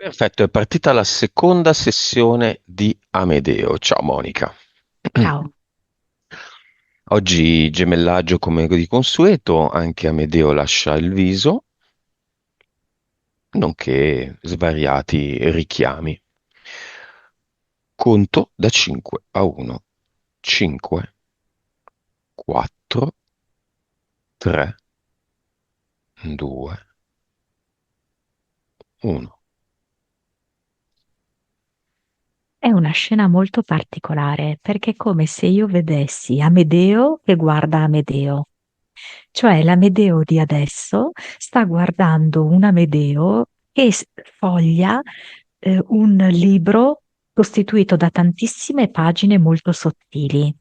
Perfetto, è partita la seconda sessione di Amedeo. Ciao Monica. Ciao. Oggi gemellaggio come di consueto, anche Amedeo lascia il viso, nonché svariati richiami. Conto da 5 a 1. 5, 4, 3, 2, 1. È una scena molto particolare perché è come se io vedessi Amedeo che guarda Amedeo, cioè l'Amedeo di adesso sta guardando un Amedeo che foglia un libro costituito da tantissime pagine molto sottili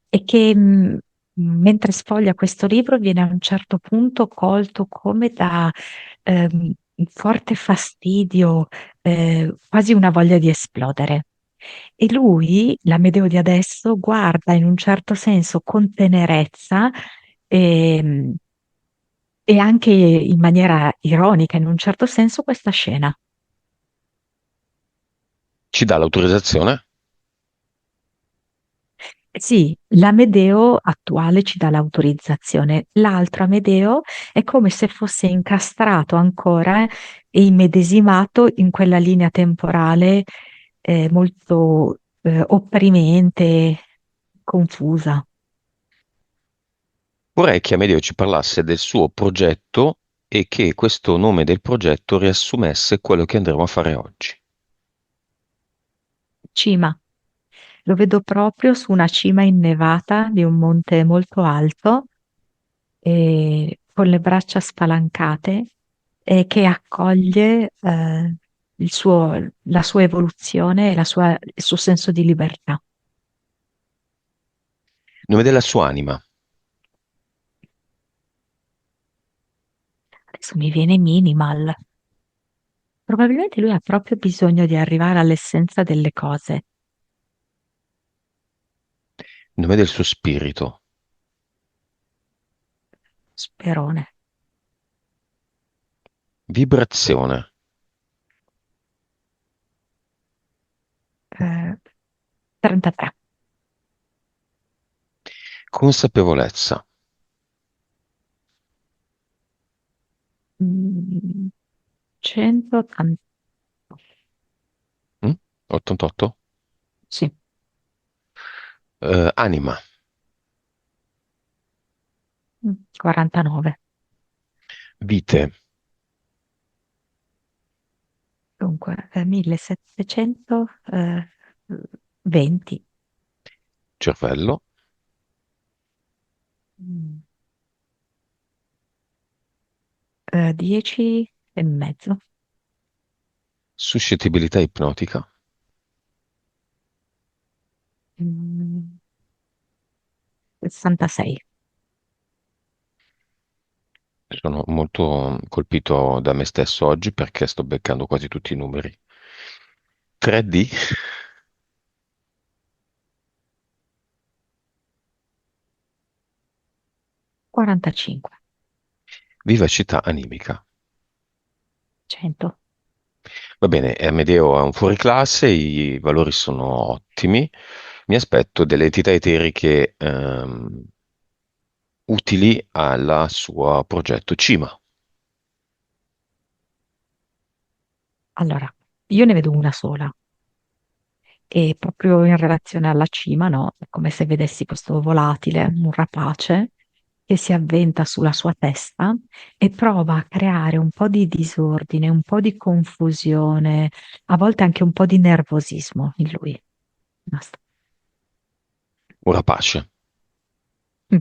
e che mentre sfoglia questo libro viene a un certo punto colto come da un forte fastidio, quasi una voglia di esplodere. E lui, l'Amedeo di adesso, guarda in un certo senso con tenerezza e, e anche in maniera ironica, in un certo senso, questa scena. Ci dà l'autorizzazione? Sì, l'Amedeo attuale ci dà l'autorizzazione, l'altro Amedeo è come se fosse incastrato ancora e immedesimato in quella linea temporale molto opprimente, confusa. Vorrei che Amedeo ci parlasse del suo progetto e che questo nome del progetto riassumesse quello che andremo a fare oggi. Cima, lo vedo proprio su una cima innevata di un monte molto alto e con le braccia spalancate e che accoglie la sua evoluzione e il suo senso di libertà. Il nome della sua anima. Adesso mi viene minimal. Probabilmente lui ha proprio bisogno di arrivare all'essenza delle cose. Il nome del suo spirito. Sperone. Vibrazione. Eh, 33. Consapevolezza. Mm, 180. Mm? 88? Sì. Anima. 49. Vite. Dunque, 1720. Cervello. 10 e mezzo. Suscettibilità ipnotica. Mm, 66. Sono molto colpito da me stesso oggi perché sto beccando quasi tutti i numeri. 3D. 45. Vivacità animica. 100. Va bene, Amedeo è un fuoriclasse, i valori sono ottimi. Mi aspetto delle entità eteriche utili al suo progetto Cima. Allora, io ne vedo una sola e proprio in relazione alla cima, no? È come se vedessi questo volatile, un rapace che si avventa sulla sua testa e prova a creare un po' di disordine, un po' di confusione, a volte anche un po' di nervosismo in lui. Basta. Ora pace. Mm.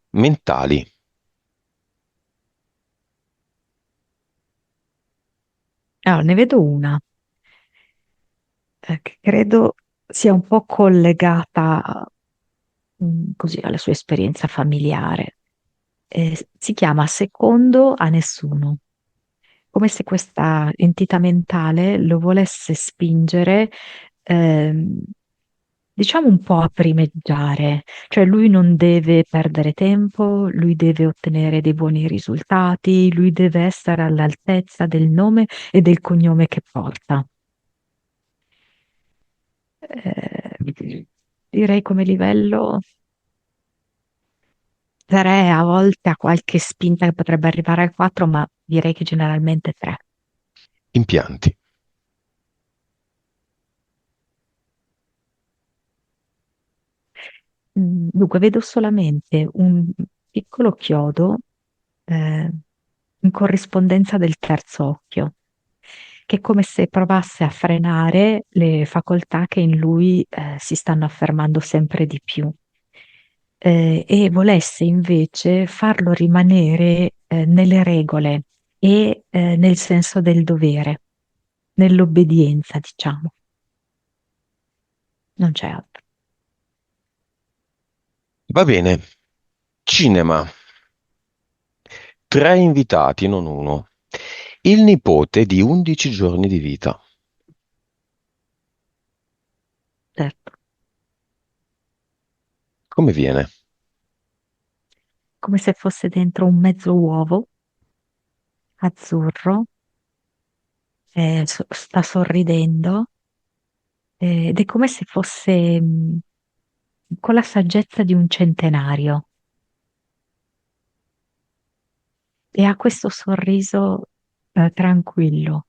Mentali. Allora, ne vedo una che credo sia un po' collegata così alla sua esperienza familiare. Si chiama Secondo a nessuno, come se questa entità mentale lo volesse spingere ehm, diciamo un po' a primeggiare, cioè lui non deve perdere tempo, lui deve ottenere dei buoni risultati, lui deve essere all'altezza del nome e del cognome che porta. Direi come livello 3, a volte a qualche spinta che potrebbe arrivare al 4, ma direi che generalmente 3. Impianti. Dunque, vedo solamente un piccolo chiodo eh, in corrispondenza del terzo occhio, che è come se provasse a frenare le facoltà che in lui si stanno affermando sempre di più, e volesse invece farlo rimanere nelle regole e nel senso del dovere, nell'obbedienza, diciamo. Non c'è altro. Va bene. Cinema. Tre invitati, non uno. Il nipote di 11 giorni di vita. Certo. Come viene? Come se fosse dentro un mezzo uovo azzurro, sta sorridendo, ed è come se fosse con la saggezza di un centenario e ha questo sorriso tranquillo,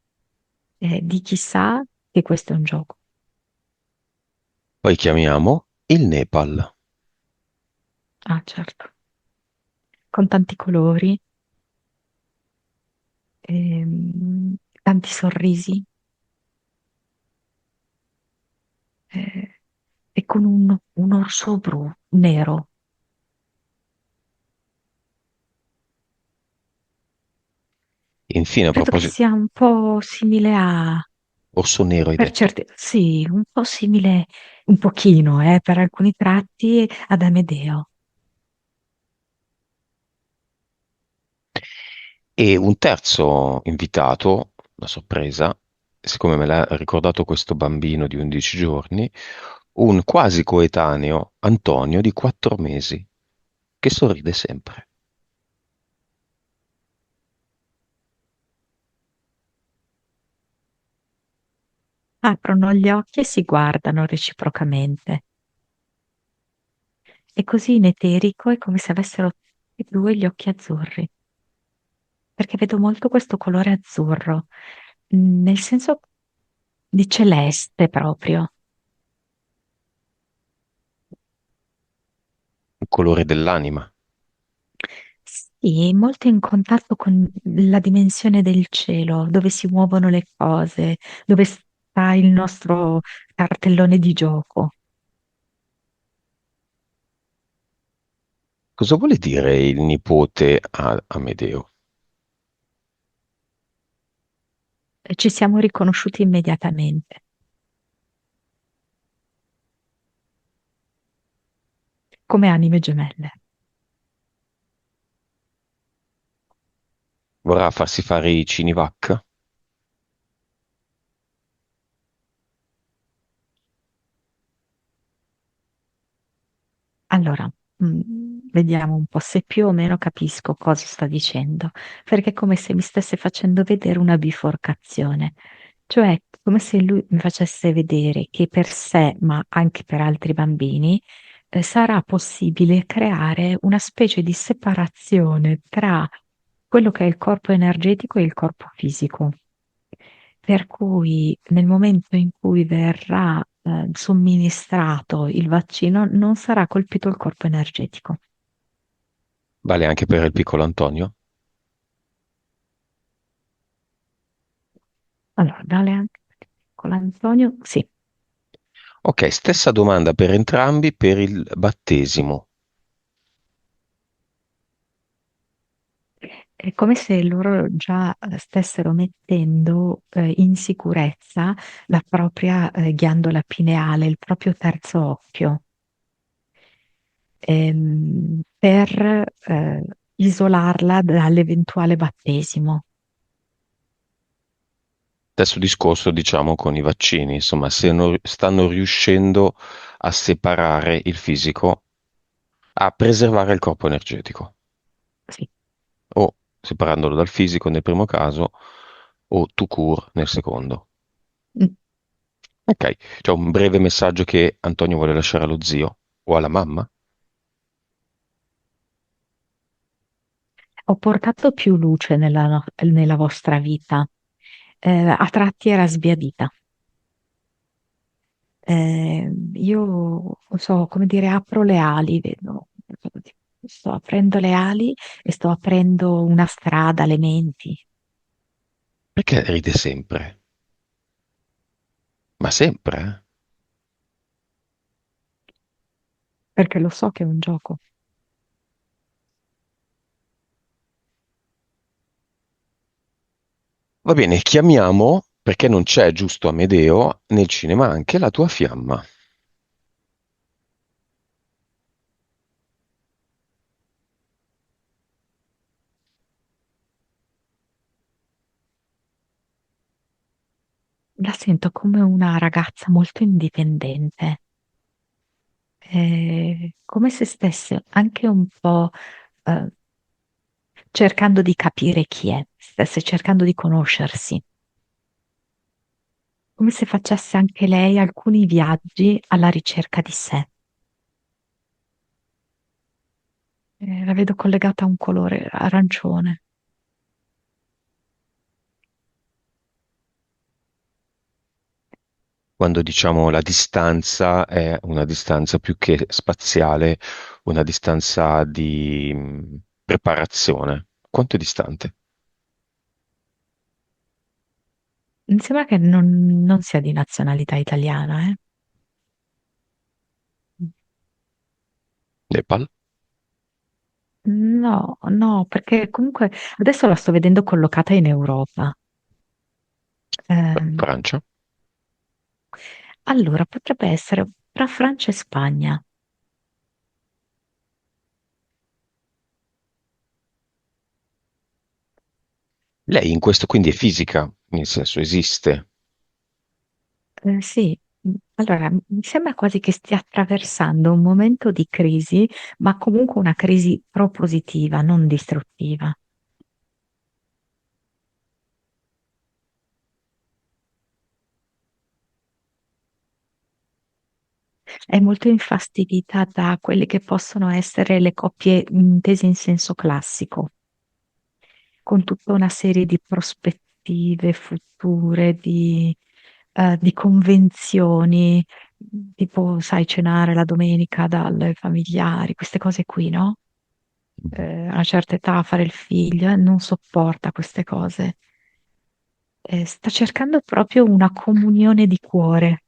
di chi sa che questo è un gioco. Poi chiamiamo il Nepal. Ah, certo, con tanti colori, tanti sorrisi, eh, e con un orso blu, nero. Infine, a Credo che proposito, sia un po' simile a, orso nero hai per detto. certi, sì, un po' simile, un pochino, per alcuni tratti ad Amedeo. E un terzo invitato, una sorpresa, siccome me l'ha ricordato questo bambino di 11 giorni, un quasi coetaneo Antonio di 4 mesi, che sorride sempre. Aprono gli occhi e si guardano reciprocamente. E così in eterico è come se avessero tutti e due gli occhi azzurri, perché vedo molto questo colore azzurro, nel senso di celeste proprio. Il colore dell'anima. Sì, molto in contatto con la dimensione del cielo, dove si muovono le cose, dove sta il nostro cartellone di gioco. Cosa vuole dire il nipote a Amedeo? E ci siamo riconosciuti immediatamente, come anime gemelle. Vorrà farsi fare i Cinivac? Allora, vediamo un po' se più o meno capisco cosa sta dicendo, perché è come se mi stesse facendo vedere una biforcazione, cioè come se lui mi facesse vedere che per sé, ma anche per altri bambini, sarà possibile creare una specie di separazione tra quello che è il corpo energetico e il corpo fisico. Per cui nel momento in cui verrà somministrato il vaccino non sarà colpito il corpo energetico. Vale anche per il piccolo Antonio? Allora, vale anche con l'Antonio? Sì. Ok, stessa domanda per entrambi per il battesimo. È come se loro già stessero mettendo in sicurezza la propria ghiandola pineale, il proprio terzo occhio, per isolarla dall'eventuale battesimo. Stesso discorso, diciamo, con i vaccini, insomma, se stanno riuscendo a separare il fisico, a preservare il corpo energetico, Sì. o separandolo dal fisico nel primo caso, o tout court nel secondo. Mm. Ok, c'è un breve messaggio che Antonio vuole lasciare allo zio o alla mamma? Ho portato più luce nella vostra vita. A tratti era sbiadita. Io non so come dire, apro le ali, vedo, sto aprendo le ali e sto aprendo una strada, le menti, Perché ride sempre? Ma sempre, eh? perché lo so che è un gioco. Va bene, chiamiamo, perché non c'è giusto Amedeo, nel cinema anche la tua fiamma. La sento come una ragazza molto indipendente, come se stesse anche un po' eh, cercando di capire chi è, stesse cercando di conoscersi, come se facesse anche lei alcuni viaggi alla ricerca di sé. La vedo collegata a un colore arancione. Quando diciamo la distanza è una distanza più che spaziale, una distanza di preparazione. Quanto è distante? Mi sembra che non sia di nazionalità italiana, eh? Nepal? No, no, perché comunque adesso la sto vedendo collocata in Europa. Ehm, Francia? allora, potrebbe essere tra Francia e Spagna. Lei in questo quindi è fisica, nel senso esiste. Sì, allora mi sembra quasi che stia attraversando un momento di crisi, ma comunque una crisi propositiva, non distruttiva. È molto infastidita da quelle che possono essere le coppie intese in senso classico, con tutta una serie di prospettive future, di convenzioni, tipo, sai, cenare la domenica dalle familiari, queste cose qui, no? A una certa età fare il figlio, non sopporta queste cose. Sta cercando proprio una comunione di cuore.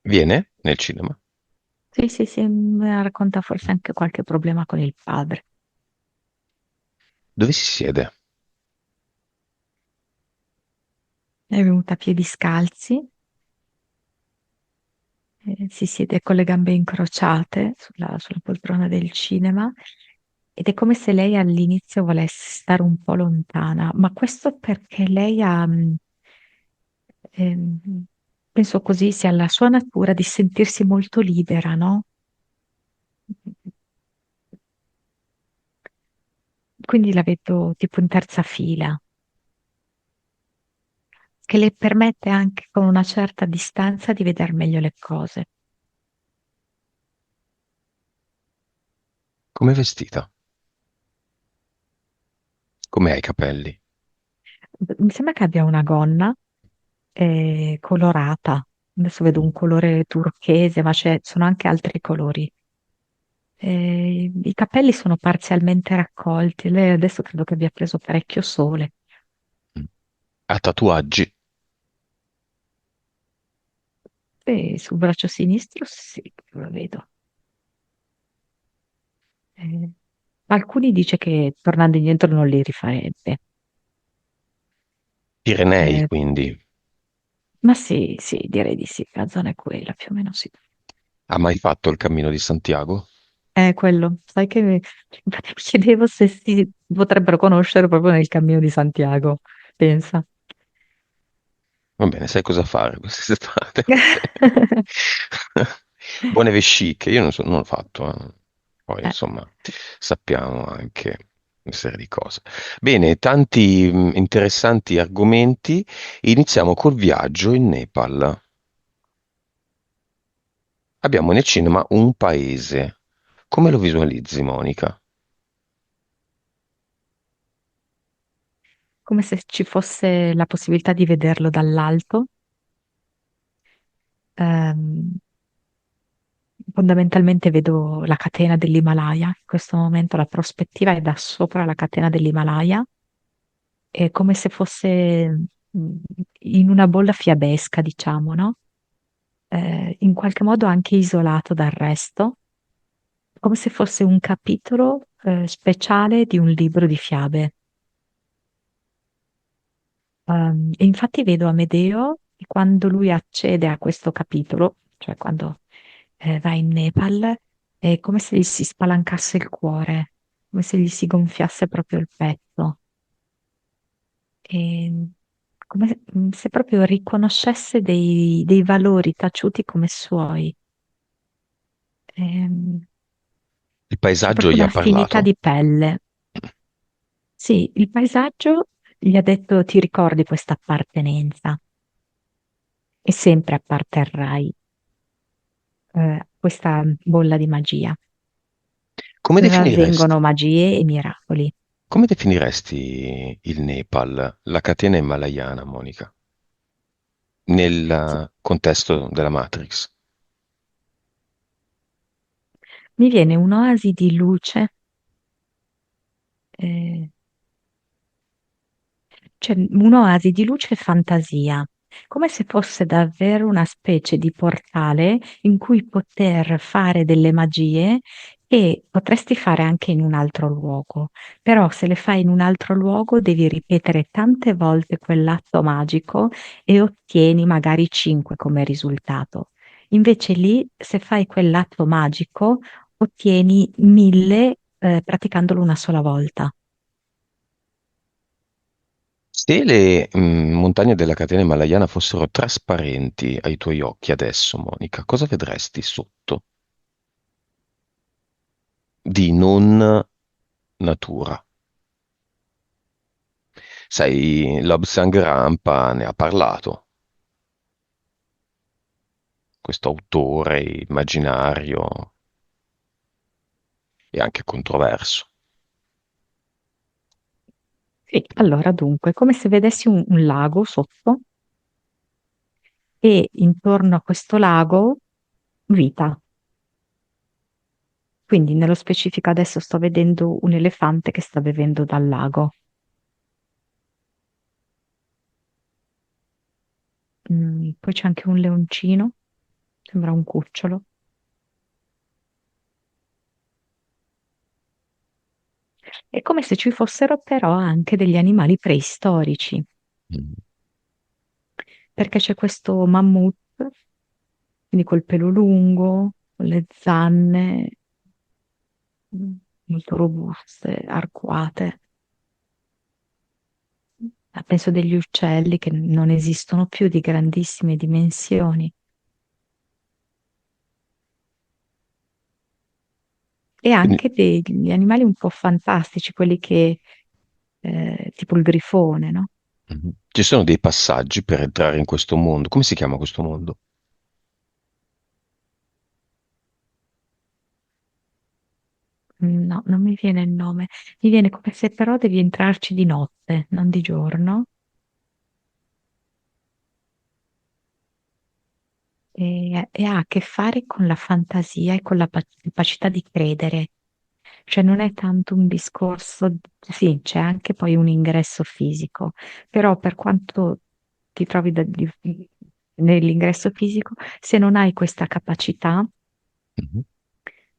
Viene nel cinema? Sì, sì, sì, mi racconta forse anche qualche problema con il padre. Dove si siede? È venuta a piedi scalzi, si siede con le gambe incrociate sulla poltrona del cinema ed è come se lei all'inizio volesse stare un po' lontana, ma questo perché lei ha, ehm, penso così sia la sua natura di sentirsi molto libera, no? Quindi la vedo tipo in terza fila, che le permette anche con una certa distanza di vedere meglio le cose. Come è vestita? Come ha i capelli? Mi sembra che abbia una gonna colorata. Adesso vedo un colore turchese, ma sono anche altri colori. I capelli sono parzialmente raccolti. Lei adesso credo che abbia preso parecchio sole. Ha tatuaggi? E sul braccio sinistro sì, lo vedo. Eh, alcuni dice che tornando indietro non li rifarebbe. Pirenei, Eh, quindi. ma sì, sì, direi di sì, la zona è quella, più o meno sì. Ha mai fatto il Cammino di Santiago? È quello. Sai che infatti mi chiedevo se si potrebbero conoscere proprio nel Cammino di Santiago. Pensa. Va bene, sai cosa fare quest'estate? Buone vesciche, io non l'ho fatto, eh. Poi Eh, insomma sappiamo anche una serie di cose. Bene, tanti interessanti argomenti. Iniziamo col viaggio in Nepal. Abbiamo nel cinema un paese. Come lo visualizzi, Monica? come se ci fosse la possibilità di vederlo dall'alto. Ehm, Fondamentalmente vedo la catena dell'Himalaya. In questo momento la prospettiva è da sopra la catena dell'Himalaya. È come se fosse mh, in una bolla fiabesca, diciamo, no? In qualche modo anche isolato dal resto, come se fosse un capitolo, speciale di un libro di fiabe. E infatti vedo Amedeo che quando lui accede a questo capitolo, cioè quando va in Nepal, è come se gli si spalancasse il cuore, come se gli si gonfiasse proprio il petto. E come se proprio riconoscesse dei valori taciuti come suoi. Ehm, Il C'è paesaggio proprio gli ha un'affinità parlato? di pelle. Sì, il paesaggio gli ha detto ti ricordi questa appartenenza e sempre apparterrai a questa bolla di magia, Come dove definiresti? avvengono magie e miracoli. Come definiresti il Nepal, la catena himalayana, Monica, Sì, nel contesto della Matrix? mi viene un'oasi di luce, eh, cioè un'oasi di luce e fantasia, come se fosse davvero una specie di portale in cui poter fare delle magie che potresti fare anche in un altro luogo. Però se le fai in un altro luogo devi ripetere tante volte quell'atto magico e ottieni magari 5 come risultato. Invece lì, se fai quell'atto magico, ottieni 1000 praticandolo una sola volta. Se le montagne della catena himalayana fossero trasparenti ai tuoi occhi adesso, Monica, cosa vedresti sotto di non natura? Sai, Lobsang Rampa ne ha parlato, questo autore immaginario e anche controverso. Sì, allora dunque, come se vedessi un lago sotto e intorno a questo lago vita. Quindi nello specifico adesso sto vedendo un elefante che sta bevendo dal lago. Poi c'è anche un leoncino, sembra un cucciolo. È come se ci fossero però anche degli animali preistorici, Mm. perché c'è questo mammut, quindi col pelo lungo, con le zanne mm, molto robuste, arcuate. Penso degli uccelli che non esistono più di grandissime dimensioni e Quindi, anche degli animali un po' fantastici, quelli che, tipo il grifone, no? ci sono dei passaggi per entrare in questo mondo. Come si chiama questo mondo? No, non mi viene il nome. Mi viene come se però devi entrarci di notte, non di giorno, e ha a che fare con la fantasia e con la capacità di credere. Cioè non è tanto un discorso, sì, c'è anche poi un ingresso fisico, però per quanto ti trovi nell'ingresso fisico, se non hai questa capacità Mhm.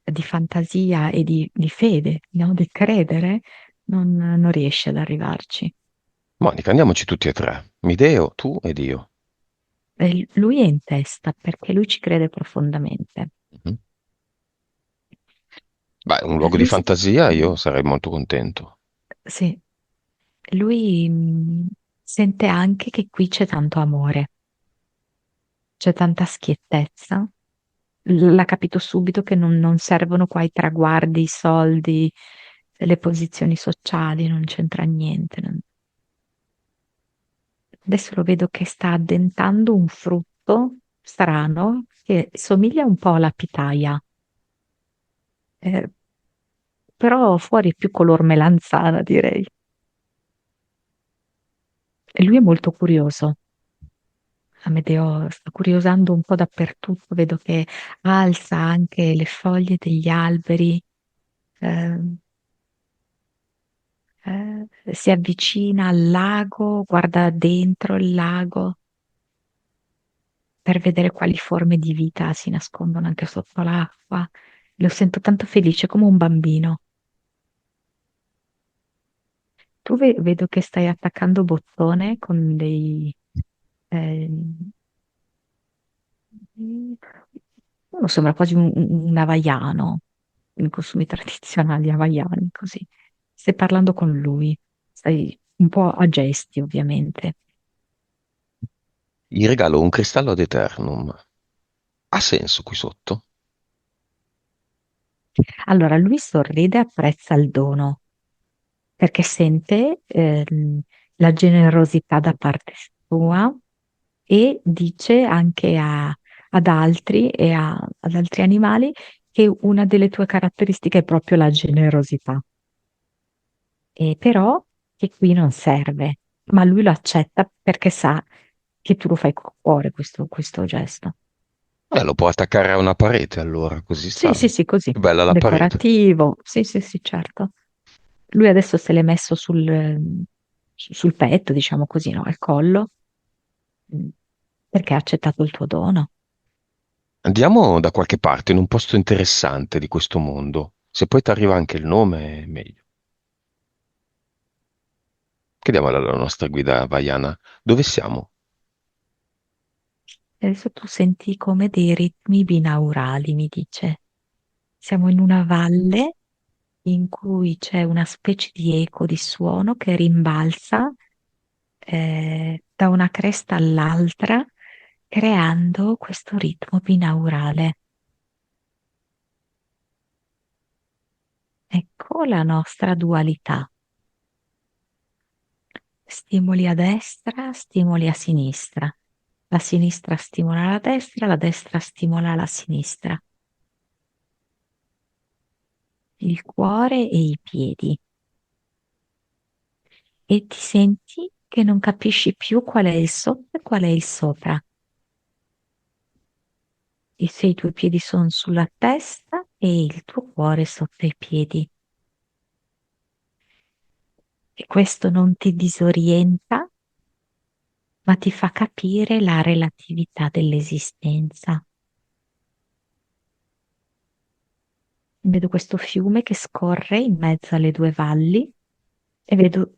di fantasia e di fede, no? Di credere, non riesci ad arrivarci. Monica, andiamoci tutti e tre. Mideo, tu ed io. E lui è in testa perché lui ci crede profondamente. Mhm. Beh, un luogo di Lui, fantasia io sarei molto contento. sì, lui sente anche che qui c'è tanto amore, c'è tanta schiettezza. L'ha capito subito che non servono qua i traguardi, i soldi, le posizioni sociali, non c'entra niente. Adesso lo vedo che sta addentando un frutto strano che somiglia un po' alla pitaya, eh, però fuori è più color melanzana, direi. E lui è molto curioso. Amedeo sta curiosando un po' dappertutto, vedo che alza anche le foglie degli alberi, ehm, si avvicina al lago, guarda dentro il lago per vedere quali forme di vita si nascondono anche sotto l'acqua. Lo sento tanto felice come un bambino. Tu vedo che stai attaccando bottone con dei... ehm, uno sembra quasi un hawaiano, in costumi tradizionali hawaiani, così. Stai parlando con lui, stai un po' a gesti, ovviamente. Gli regalo un cristallo ad eternum. Ha senso qui sotto? Allora, lui sorride e apprezza il dono, perché sente la generosità da parte sua e dice anche ad altri e ad altri animali che una delle tue caratteristiche è proprio la generosità. E però che qui non serve, ma lui lo accetta perché sa che tu lo fai col cuore questo gesto. Lo può attaccare a una parete allora, così Sì, sta. sì, sì, così, Più bella la parete. decorativo, sì, sì, sì, certo. Lui adesso se l'è messo sul petto, diciamo così, no? Al collo, mm, perché ha accettato il tuo dono. Andiamo da qualche parte, in un posto interessante di questo mondo. Se poi ti arriva anche il nome, meglio. Chiediamo alla nostra guida Vaiana, dove siamo? E adesso tu senti come dei ritmi binaurali, mi dice. Siamo in una valle in cui c'è una specie di eco di suono che rimbalza da una cresta all'altra, creando questo ritmo binaurale. Ecco la nostra dualità. Stimoli a destra, stimoli a sinistra. La sinistra stimola la destra stimola la sinistra. Il cuore e i piedi. E ti senti che non capisci più qual è il sotto e qual è il sopra. E se i tuoi piedi sono sulla testa e il tuo cuore sotto i piedi. E questo non ti disorienta, ma ti fa capire la relatività dell'esistenza. Vedo questo fiume che scorre in mezzo alle due valli e vedo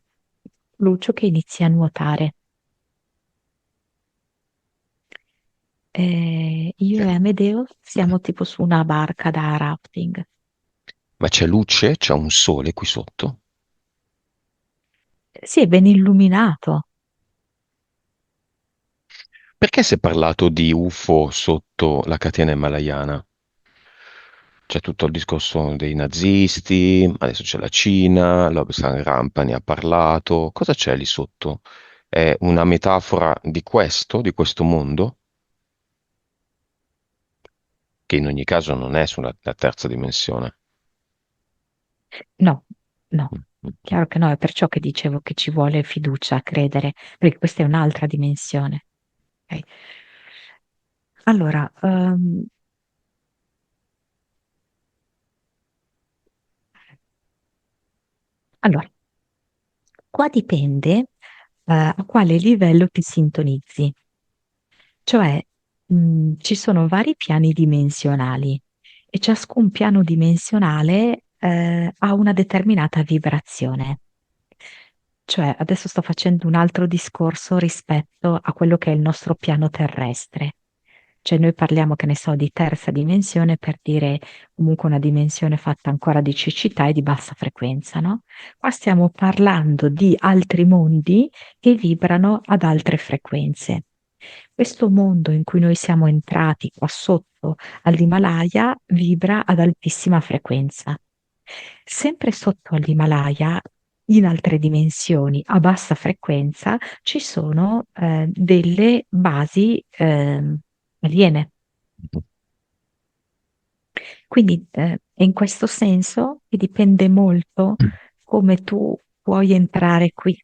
Lucio che inizia a nuotare. Io C'è e Amedeo siamo tipo su una barca da rafting. Ma c'è luce? C'è un sole qui sotto? Sì, è ben illuminato. Perché si è parlato di UFO sotto la catena himalayana? C'è tutto il discorso dei nazisti, adesso c'è la Cina, l'Obsan Rampa ne ha parlato. Cosa c'è lì sotto? È una metafora di questo mondo, che in ogni caso non è sulla la terza dimensione. No, no, Mm, mm, mm. chiaro che no, è perciò che dicevo che ci vuole fiducia a credere, perché questa è un'altra dimensione. Ok? Allora, allora, qua dipende, a quale livello ti sintonizzi. Cioè, ci sono vari piani dimensionali e ciascun piano dimensionale, ha una determinata vibrazione. Cioè, adesso sto facendo un altro discorso rispetto a quello che è il nostro piano terrestre. Cioè noi parliamo, che ne so, di terza dimensione per dire comunque una dimensione fatta ancora di cecità e di bassa frequenza, no? Qua stiamo parlando di altri mondi che vibrano ad altre frequenze. Questo mondo in cui noi siamo entrati qua sotto all'Himalaya vibra ad altissima frequenza. Sempre sotto all'Himalaya, in altre dimensioni, a bassa frequenza, ci sono delle basi aliene. Quindi è in questo senso che dipende molto come tu puoi entrare qui.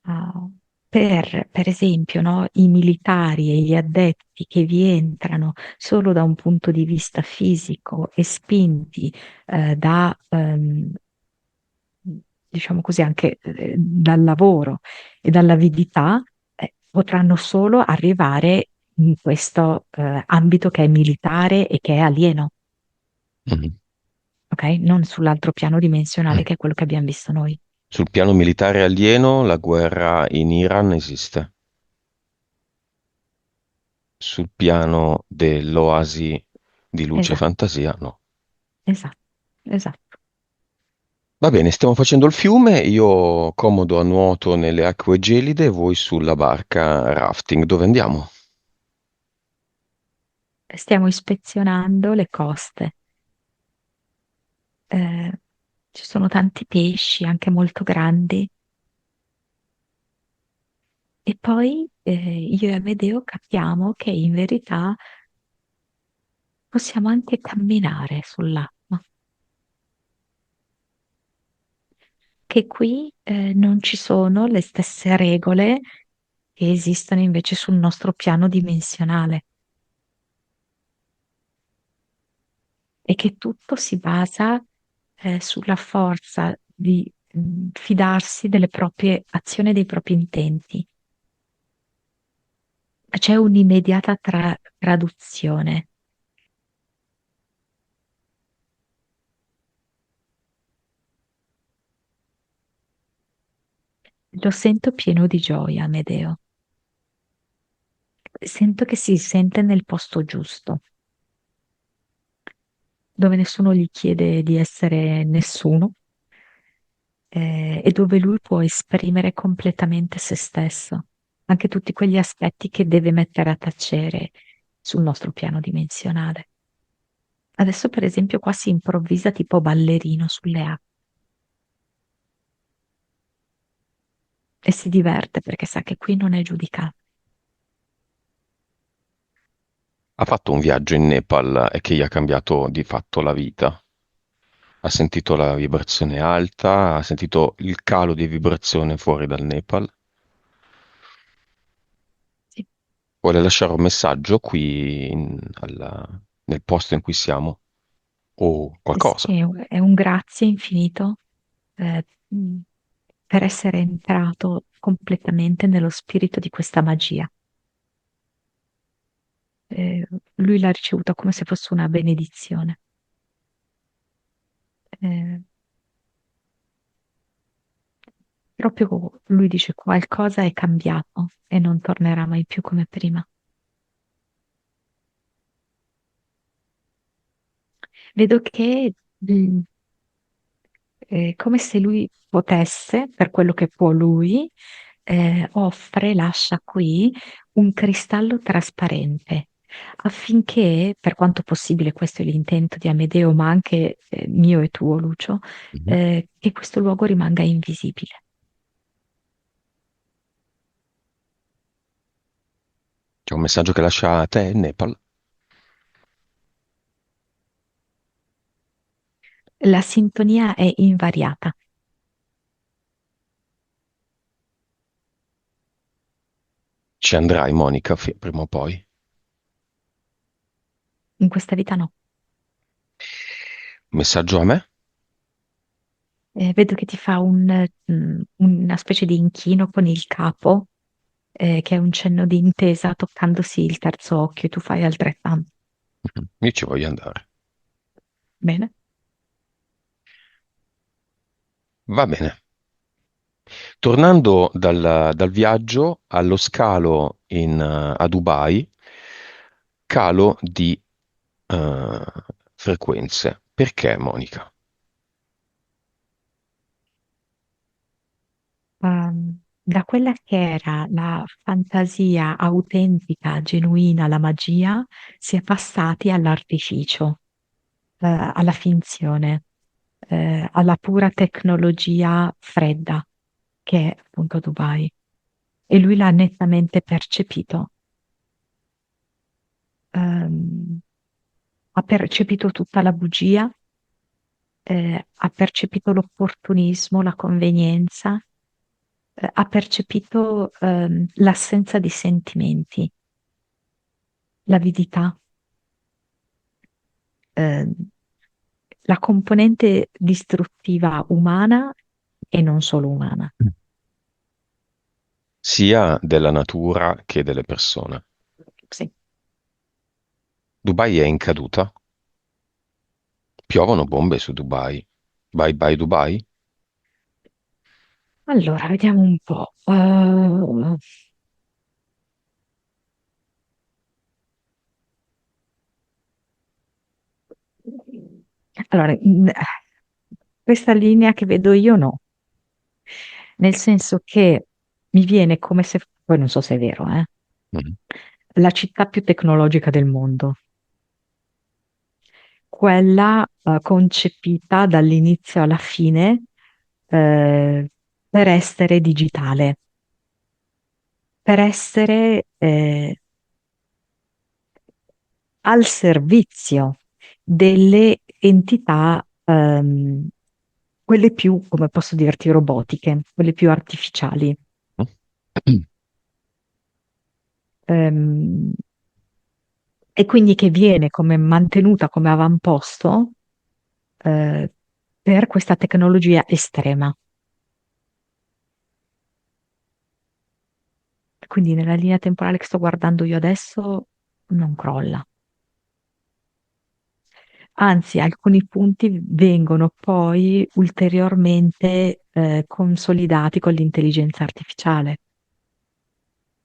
Ah, per esempio, no, i militari e gli addetti che vi entrano solo da un punto di vista fisico e spinti diciamo così, anche dal lavoro e dall'avidità, potranno solo arrivare in questo ambito che è militare e che è alieno, Mhm. ok? Non sull'altro piano dimensionale che è quello che abbiamo visto noi. Sul piano militare alieno, la guerra in Iran esiste. Sul piano dell'oasi di luce e Esatto, fantasia, no. esatto, esatto. Va bene, stiamo facendo il fiume, io comodo a nuoto nelle acque gelide, voi sulla barca rafting. Dove andiamo? Stiamo ispezionando le coste. Eh, Ci sono tanti pesci, anche molto grandi. E poi io e Amedeo capiamo che in verità possiamo anche camminare sull'acqua, che qui non ci sono le stesse regole che esistono invece sul nostro piano dimensionale e che tutto si basa sulla forza di fidarsi delle proprie azioni e dei propri intenti. C'è un'immediata traduzione. Lo sento pieno di gioia, Amedeo. Sento che si sente nel posto giusto, dove nessuno gli chiede di essere nessuno, e dove lui può esprimere completamente se stesso, anche tutti quegli aspetti che deve mettere a tacere sul nostro piano dimensionale. Adesso, per esempio, qua si improvvisa tipo ballerino sulle acque e si diverte perché sa che qui non è giudicato. Ha fatto un viaggio in Nepal e che gli ha cambiato di fatto la vita. Ha sentito la vibrazione alta, ha sentito il calo di vibrazione fuori dal Nepal. Sì, Vuole lasciare un messaggio qui nel posto in cui siamo o qualcosa. sì, è un grazie infinito eh, mh, per essere entrato completamente nello spirito di questa magia. Lui l'ha ricevuta come se fosse una benedizione. Eh, Proprio lui dice qualcosa è cambiato e non tornerà mai più come prima. Vedo che come se lui potesse, per quello che può lui, offre, lascia qui un cristallo trasparente affinché, per quanto possibile, questo è l'intento di Amedeo, ma anche mio e tuo, Lucio, Mhm. che questo luogo rimanga invisibile. C'è un messaggio che lascia a te, Nepal. La sintonia è invariata. Ci andrai, Monica, prima o poi. In questa vita no. Messaggio a me? Vedo che ti fa una specie di inchino con il capo, che è un cenno di intesa toccandosi il terzo occhio, e tu fai altrettanto. Mhm. Io ci voglio andare. Bene. Va bene. Tornando dal viaggio allo scalo a Dubai, calo di eh, frequenze. Perché, Monica? Da quella che era la fantasia autentica, genuina, la magia, si è passati all'artificio, alla finzione, alla pura tecnologia fredda, che è appunto Dubai. E lui l'ha nettamente percepito. Ehm, ha percepito tutta la bugia, ha percepito l'opportunismo, la convenienza, ha percepito l'assenza di sentimenti, l'avidità, ehm, la componente distruttiva umana e non solo umana. Sia della natura che delle persone. Sì. Dubai è in caduta? Piovono bombe su Dubai. Bye bye Dubai? Allora, vediamo un po'. Allora, questa linea che vedo io no, nel senso che mi viene come se, poi non so se è vero, Mhm. la città più tecnologica del mondo, quella concepita dall'inizio alla fine eh, per essere digitale, per essere al servizio delle entità, quelle più, come posso dirti, robotiche, quelle più artificiali. Ehm, e quindi che viene come mantenuta come avamposto eh, per questa tecnologia estrema. Quindi nella linea temporale che sto guardando io adesso non crolla. Anzi, alcuni punti vengono poi ulteriormente consolidati con l'intelligenza artificiale.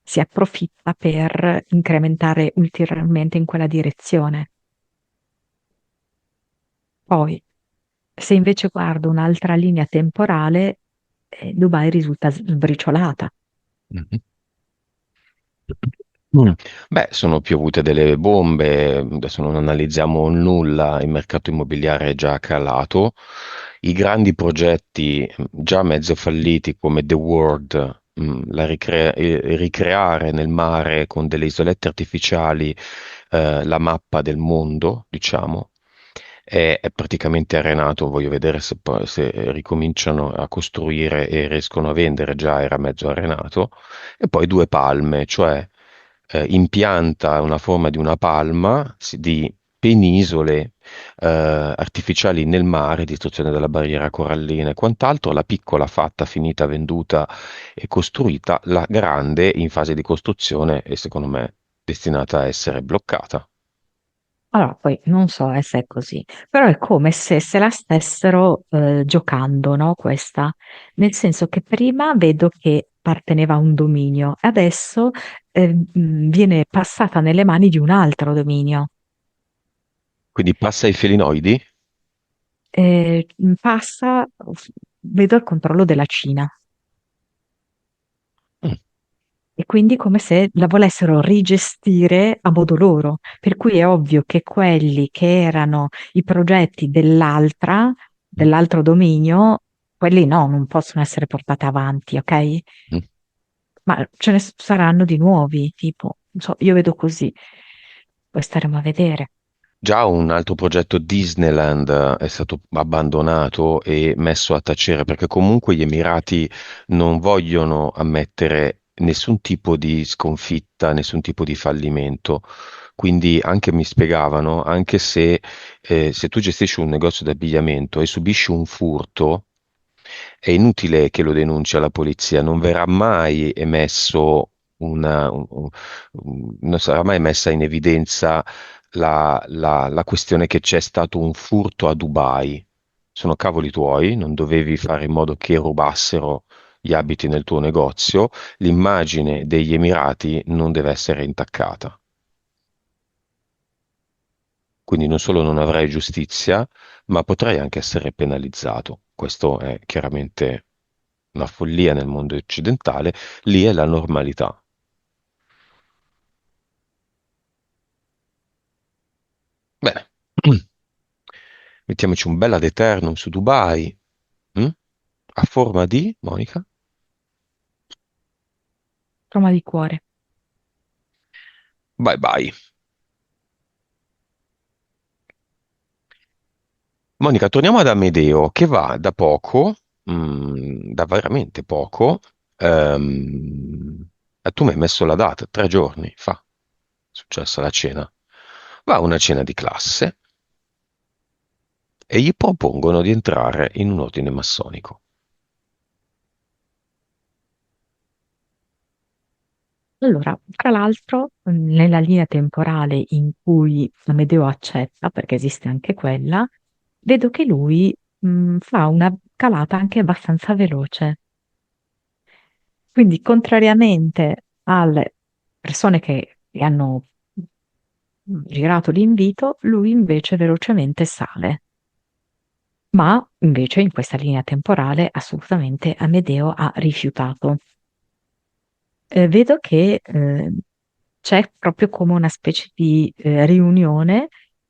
Si approfitta per incrementare ulteriormente in quella direzione. Poi, se invece guardo un'altra linea temporale, Dubai risulta sbriciolata. Mhm. Mm. Beh, sono piovute delle bombe, adesso non analizziamo nulla, il mercato immobiliare è già calato, i grandi progetti già mezzo falliti come The World, ricreare nel mare con delle isolette artificiali la mappa del mondo, diciamo, è praticamente arenato, voglio vedere se ricominciano a costruire e riescono a vendere, già era mezzo arenato, e poi due palme, cioè impianta una forma di una palma di penisole artificiali nel mare, distruzione della barriera corallina e quant'altro, la piccola fatta, finita, venduta e costruita, la grande in fase di costruzione e secondo me destinata a essere bloccata. Allora, poi non so se è così, però è come se la stessero giocando, no? Questa, nel senso che prima vedo che apparteneva a un dominio, adesso viene passata nelle mani di un altro dominio. Quindi passa ai felinoidi? Passa, vedo il controllo della Cina. Mm, E quindi come se la volessero rigestire a modo loro, per cui è ovvio che quelli che erano i progetti mm, dell'altro dominio, quelli no, non possono essere portati avanti, ok? mm. Ma ce ne saranno di nuovi, tipo, non so, io vedo così, poi staremo a vedere. Già un altro progetto Disneyland è stato abbandonato e messo a tacere perché comunque gli Emirati non vogliono ammettere nessun tipo di sconfitta, nessun tipo di fallimento. Quindi anche mi spiegavano, anche se tu gestisci un negozio di abbigliamento e subisci un furto, è inutile che lo denunci alla polizia, non verrà mai emesso non sarà mai messa in evidenza la questione che c'è stato un furto a Dubai. Sono cavoli tuoi, non dovevi fare in modo che rubassero gli abiti nel tuo negozio, l'immagine degli Emirati non deve essere intaccata. Quindi non solo non avrai giustizia, ma potrai anche essere penalizzato. Questo è chiaramente una follia nel mondo occidentale, lì è la normalità. Bene, mettiamoci un bel ad eternum su Dubai, mm? A forma di, Monica? Forma di cuore. Bye bye. Monica, torniamo ad Amedeo, che va da poco, da veramente poco, tu mi hai messo la data, 3 giorni fa, è successa la cena. Va a una cena di classe e gli propongono di entrare in un ordine massonico. Allora, tra l'altro, nella linea temporale in cui Amedeo accetta, perché esiste anche quella, vedo che lui, fa una calata anche abbastanza veloce. Quindi, contrariamente alle persone che gli hanno girato l'invito, lui invece velocemente sale. Ma invece in questa linea temporale assolutamente Amedeo ha rifiutato. Vedo che c'è proprio come una specie di riunione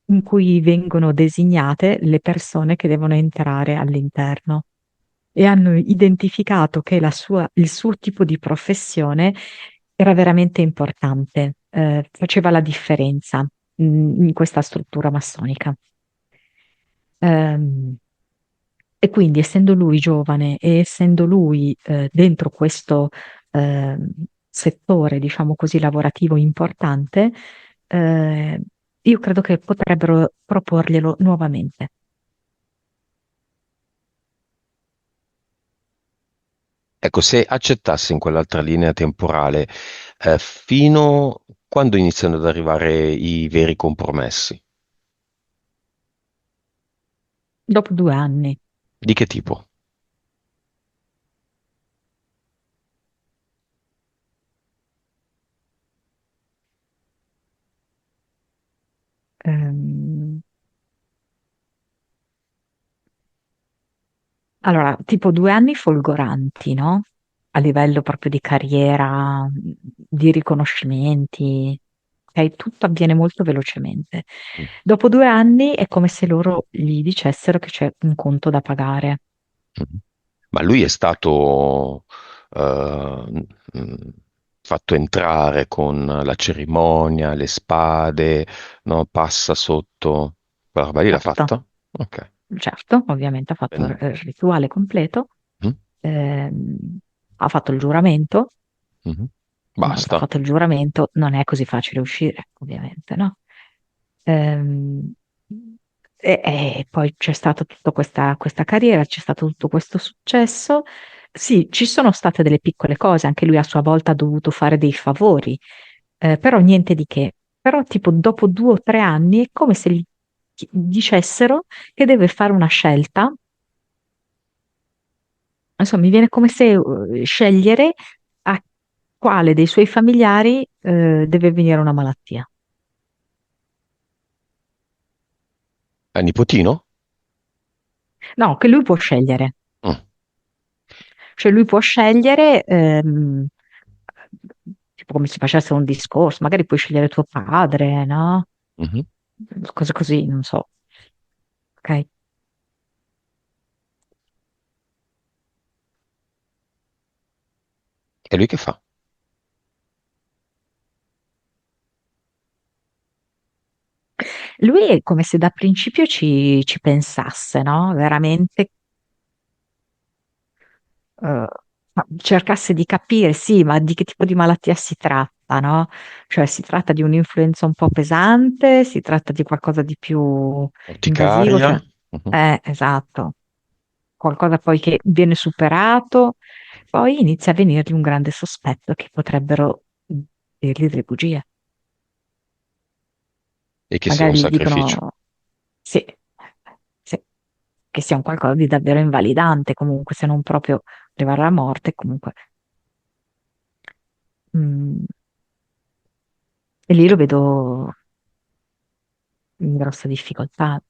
in cui vengono designate le persone che devono entrare all'interno e hanno identificato che il suo tipo di professione era veramente importante, faceva la differenza in questa struttura massonica. Ehm, e quindi, essendo lui giovane e essendo lui dentro questo ehm, settore, diciamo così, lavorativo importante, eh, io credo che potrebbero proporglielo nuovamente. Ecco, se accettasse in quell'altra linea temporale, fino quando iniziano ad arrivare i veri compromessi? Dopo 2 anni. Di che tipo? ehm, allora, tipo 2 anni folgoranti, no? A livello proprio di carriera, di riconoscimenti, ok? Tutto avviene molto velocemente. Mm, Dopo 2 anni è come se loro gli dicessero che c'è un conto da pagare. mm. Ma lui è stato mm, fatto entrare con la cerimonia, le spade, no? Passa sotto. Quella roba lì l'ha Certo, fatta? Ok, certo, ovviamente ha fatto bene. il rituale completo, Mm, ehm, ha fatto il giuramento. mhm. Una volta Basta. fatto il giuramento, non è così facile uscire, ovviamente, no? Ehm, e poi c'è stata tutta questa carriera, c'è stato tutto questo successo. Sì, ci sono state delle piccole cose, anche lui a sua volta ha dovuto fare dei favori, però niente di che. Però tipo dopo 2 o 3 anni è come se gli dicessero che deve fare una scelta. Insomma, mi viene come se scegliere a quale dei suoi familiari deve venire una malattia. È nipotino? No, che lui può scegliere. Mm, Cioè lui può scegliere, tipo come se facesse un discorso, magari puoi scegliere tuo padre, no? mhm. Cose così, non so. Ok? E lui che fa? Lui è come se da principio ci pensasse, no? Veramente cercasse di capire, sì, ma di che tipo di malattia si tratta, no? Cioè si tratta di un'influenza un po' pesante, si tratta di qualcosa di più invasivo, Orticaria? cioè, Mhm. esatto, qualcosa poi che viene superato, poi inizia a venirgli un grande sospetto che potrebbero dirgli delle bugie. E che sia un Magari gli sacrificio. dicono sì, sì, che sia un qualcosa di davvero invalidante, comunque, se non proprio arrivare alla morte comunque. Mm, e lì lo vedo in grossa difficoltà,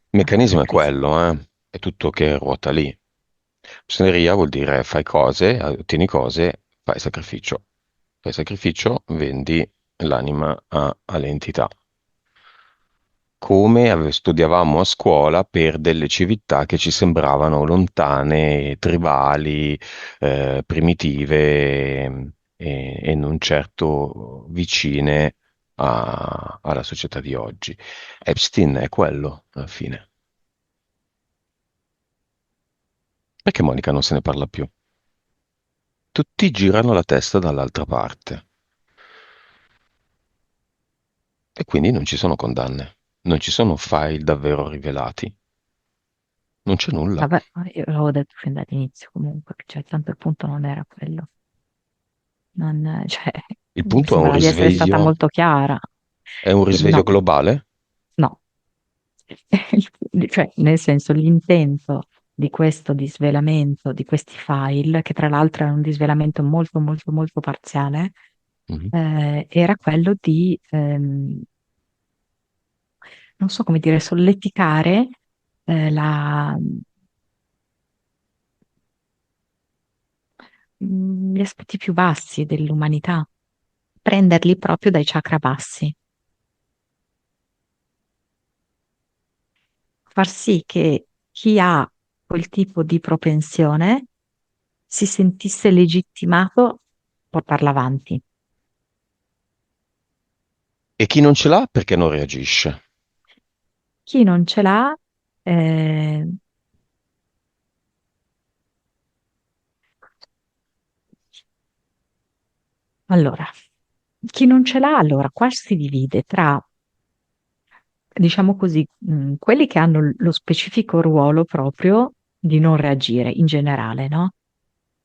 Il meccanismo è perché quello, eh? È tutto che ruota lì. Massoneria vuol dire fai cose, ottieni cose, fai sacrificio. Fai sacrificio, vendi l'anima alle entità. Come studiavamo a scuola per delle civiltà che ci sembravano lontane, tribali, primitive e non certo vicine alla società di oggi. Epstein è quello, alla fine. Perché Monica non se ne parla più? Tutti girano la testa dall'altra parte e quindi non ci sono condanne, non ci sono file davvero rivelati, non c'è nulla. vabbè, io l'avevo detto fin dall'inizio comunque, cioè tanto il punto non era quello. Non, cioè, Il mi punto sembra di essere stata molto chiara. è un risveglio No, globale? no. Cioè, nel senso, l'intento di questo disvelamento, di questi file, che tra l'altro è un disvelamento molto, molto, molto parziale, Mhm. era quello di, non so come dire, solleticare gli aspetti più bassi dell'umanità, prenderli proprio dai chakra bassi, far sì che chi ha quel tipo di propensione si sentisse legittimato a portarla avanti. E chi non ce l'ha perché non reagisce? Chi non ce l'ha, eh, allora, chi non ce l'ha, allora, qua si divide tra, diciamo così, quelli che hanno lo specifico ruolo proprio di non reagire in generale, no?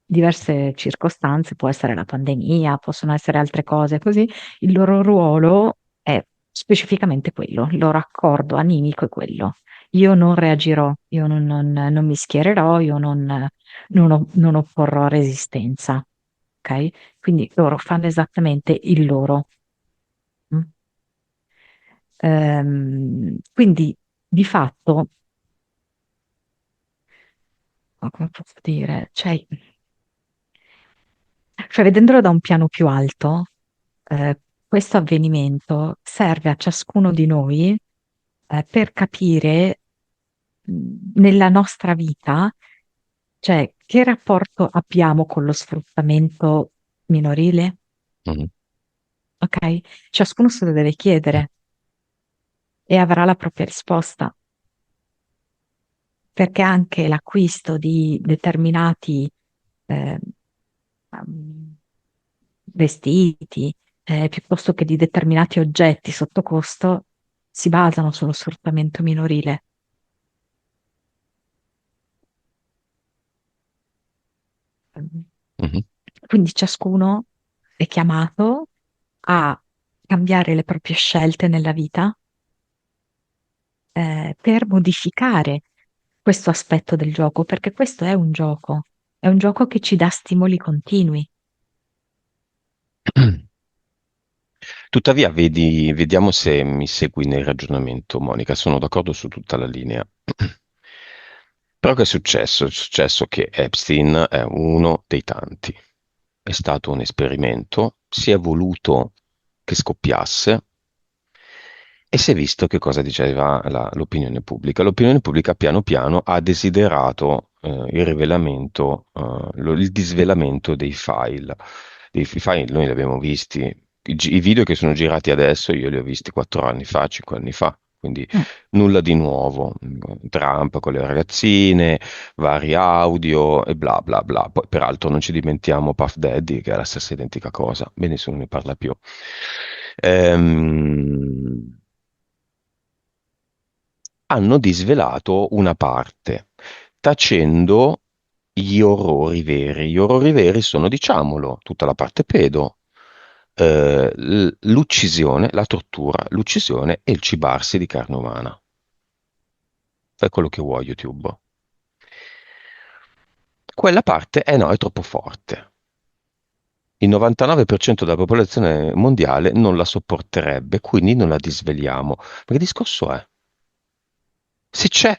Diverse circostanze, può essere la pandemia, possono essere altre cose così, il loro ruolo è specificamente quello, il loro accordo animico è quello. Io non reagirò, io non mi schiererò, io non opporrò resistenza, ok? Quindi loro fanno esattamente il loro. Mm? Quindi di fatto, come posso dire, cioè, vedendolo da un piano più alto, questo avvenimento serve a ciascuno di noi, per capire, nella nostra vita, cioè, che rapporto abbiamo con lo sfruttamento minorile, Mhm. ok? Ciascuno se lo deve chiedere e avrà la propria risposta, perché anche l'acquisto di determinati eh, um, vestiti, piuttosto che di determinati oggetti sotto costo, si basano sullo sfruttamento minorile. Mhm. Quindi ciascuno è chiamato a cambiare le proprie scelte nella vita, per modificare questo aspetto del gioco, perché questo è un gioco che ci dà stimoli continui. Tuttavia, vediamo se mi segui nel ragionamento, Monica. Sono d'accordo su tutta la linea. Però che è successo? È successo che Epstein è uno dei tanti. È stato un esperimento, si è voluto che scoppiasse e si è visto che cosa diceva l'opinione pubblica. L'opinione pubblica piano piano ha desiderato il rivelamento, il disvelamento dei file. I file noi li abbiamo visti, i video che sono girati adesso io li ho visti 4 anni fa, 5 anni fa, quindi Mm. nulla di nuovo. Trump con le ragazzine, vari audio e bla bla bla. Poi, peraltro, non ci dimentichiamo Puff Daddy, che è la stessa identica cosa, beh, nessuno ne parla più. Ehm, Hanno disvelato una parte, tacendo gli orrori veri. Gli orrori veri sono, diciamolo, tutta la parte pedo, l'uccisione, la tortura, l'uccisione e il cibarsi di carne umana. Fai quello che vuoi, YouTube. quella parte, no, è troppo forte. Il 99% della popolazione mondiale non la sopporterebbe, quindi non la disveliamo. Ma che discorso è? Se c'è,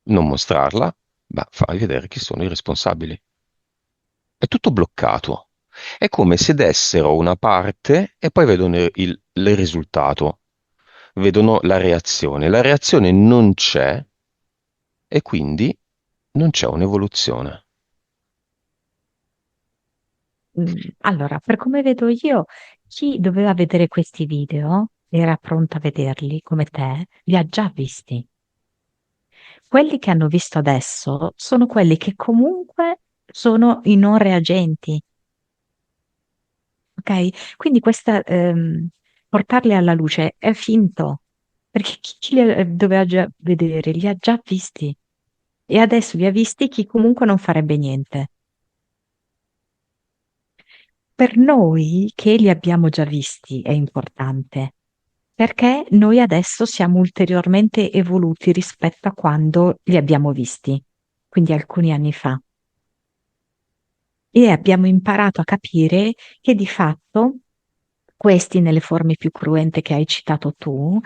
non mostrarla, ma fai vedere chi sono i responsabili. È tutto bloccato. È come se dessero una parte e poi vedono il risultato, vedono la reazione. La reazione non c'è e quindi non c'è un'evoluzione. Allora, per come vedo io, chi doveva vedere questi video era pronta a vederli come te, li ha già visti. Quelli che hanno visto adesso sono quelli che comunque sono i non reagenti, ok? Quindi portarli alla luce è finto, perché chi li doveva già vedere, li ha già visti. E adesso li ha visti chi comunque non farebbe niente. Per noi che li abbiamo già visti è importante, perché noi adesso siamo ulteriormente evoluti rispetto a quando li abbiamo visti, quindi alcuni anni fa. E abbiamo imparato a capire che di fatto questi, nelle forme più cruente che hai citato tu,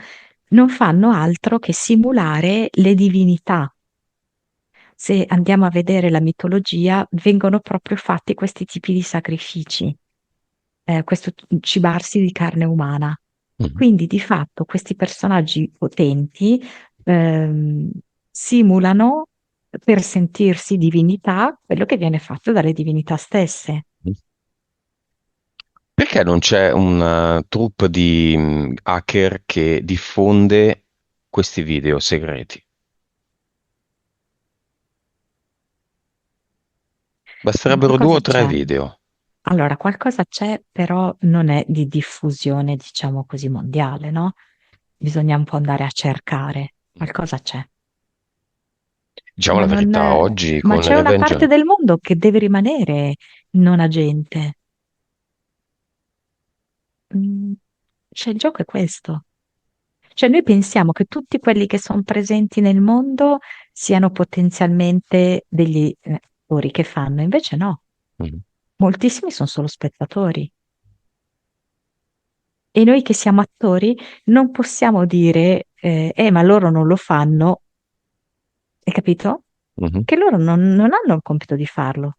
non fanno altro che simulare le divinità. Se andiamo a vedere la mitologia, vengono proprio fatti questi tipi di sacrifici, questo cibarsi di carne umana. Mhm. Quindi di fatto questi personaggi potenti ehm, simulano per sentirsi divinità quello che viene fatto dalle divinità stesse. Perché non c'è una troupe di hacker che diffonde questi video segreti? Ma Basterebbero due qualcosa o tre c'è. video. Allora, qualcosa c'è, però non è di diffusione, diciamo così, mondiale, no? Bisogna un po' andare a cercare. Qualcosa c'è. Diciamo Ma la non, verità, oggi ma con c'è una parte Revenge. del mondo che deve rimanere non agente. Mm, Cioè, il gioco è questo. Cioè, noi pensiamo che tutti quelli che sono presenti nel mondo siano potenzialmente degli attori che fanno, invece no, Mhm. moltissimi sono solo spettatori. E noi che siamo attori non possiamo dire, ma loro non lo fanno, hai capito? Mhm. Che loro non hanno il compito di farlo.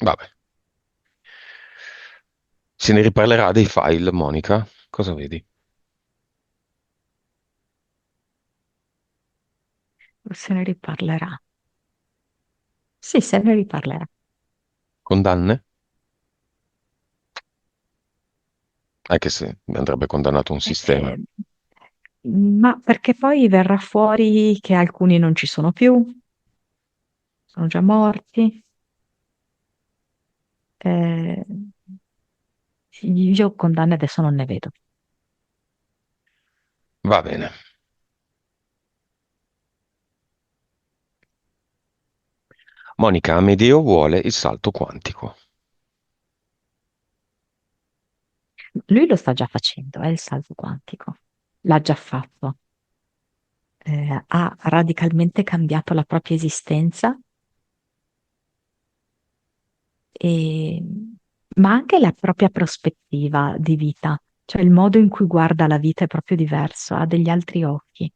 Vabbè, se ne riparlerà dei file, Monica. Cosa vedi? Se ne riparlerà. Sì, se ne riparlerà. Condanne? Anche se andrebbe condannato un sistema. Eh, ma perché poi verrà fuori che alcuni non ci sono più, sono già morti. Eh, io condanne adesso non ne vedo. Va bene. Monica, Amedeo vuole il salto quantico. Lui lo sta già facendo, è il salto quantico. L'ha già fatto. Ha radicalmente cambiato la propria esistenza, e- ma anche la propria prospettiva di vita, cioè il modo in cui guarda la vita è proprio diverso, ha degli altri occhi.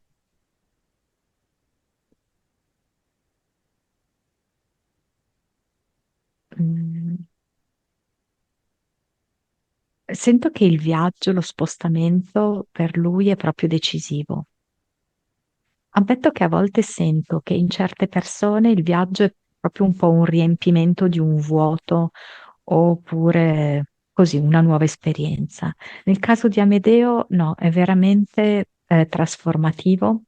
Mm, Sento che il viaggio, lo spostamento per lui è proprio decisivo. Ammetto che a volte sento che in certe persone il viaggio è proprio un po' un riempimento di un vuoto oppure così una nuova esperienza. Nel caso di Amedeo, no, è veramente trasformativo